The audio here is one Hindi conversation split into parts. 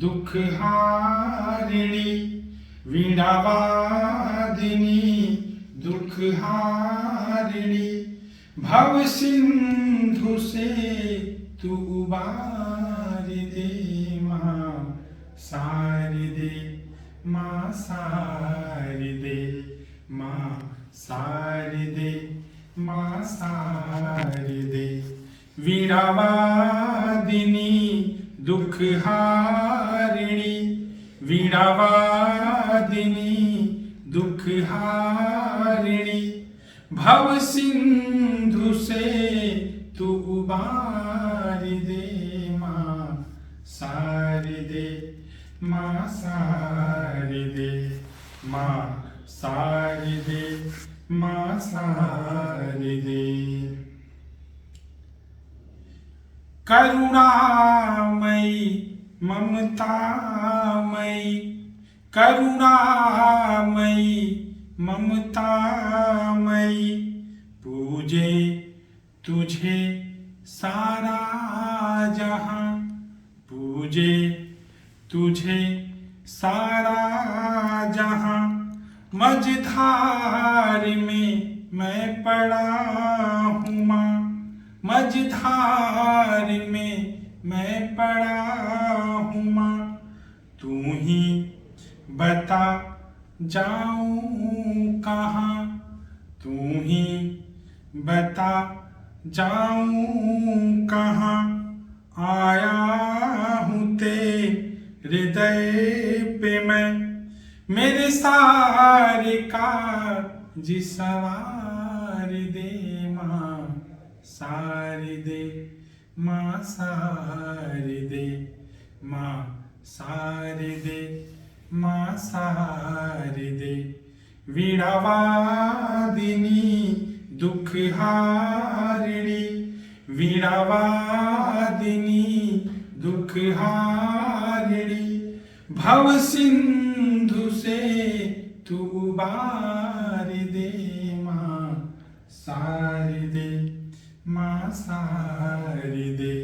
दुख हारिणी, वीणावादिनी दुख हारिणी, भव सिंधु से तू उबार दे माँ शारदे, माँ शारदे, माँ शारदे, माँ शारदे। वीणावादिनी दुख हारिणी, वीणावादिनी दुख हारिणी, भव सिंधु से तू उबार दे माँ शारदे, माँ शारदे, माँ शारदे, माँ शारदे। करुणामयी ममतामयी, करुणामयी ममतामयी, पूजे तुझे सारा जहां, पूजे तुझे सारा जहां। मझधार में मैं पड़ा हूँ माँ, मझधार में मैं पड़ा हूँ माँ, तू ही बता जाऊँ कहाँ, तू ही बता जाऊँ कहाँ। आया हूँ तेरे दर पे मैं, मेरे सारे काज सवार दे माँ शारदे, माँ शारदे, माँ शारदे, माँ शारदे। वीणावादिनी दुख हारिणी, वीणावादिनी दुख हारिणी, भव सिंधु से तू उबार दे माँ शारदे, माँ शारदे,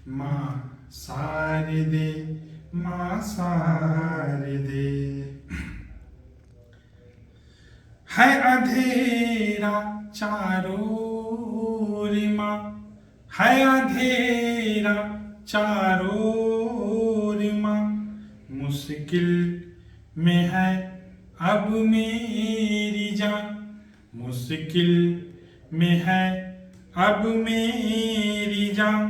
माँ शारदे, माँ शारदे। है अंधेरा चारों ओर माँ, है अंधेरा चारों ओर माँ, मुश्किल में है अब मेरी जान, मुश्किल में है अब मेरी जान।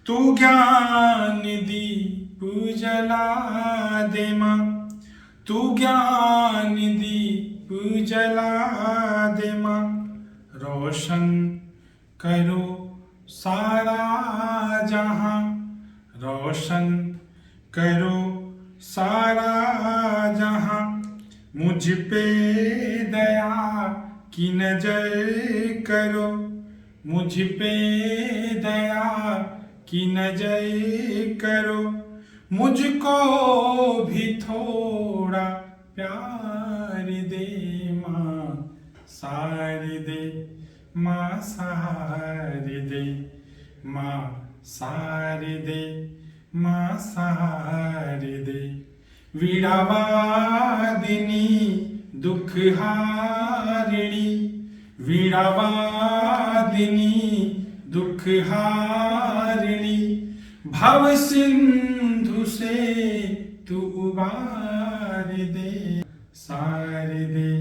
तू ज्ञान दीप जला दे माँ, तू ज्ञान दीप जला दे माँ, रोशन करो सारा जहां, रोशन करो सारा जहां। मुझ पे दया की नजर करो, मुझ पे दया की नजर करो, मुझको भी थोड़ा प्यार दे माँ शारदे, माँ शारदे, माँ शारदे, माँ शारदे। वीणावादिनी दुख हारिणी, वीणावादिनी दुख हारिणी, भव सिंधु से तू उबार दे शारदे,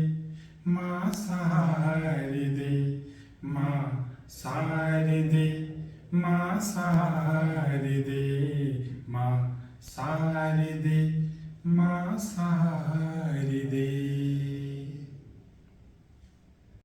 माँ शारदे, माँ शारदे, माँ शारदे, माँ शारदे, माँ शारदे।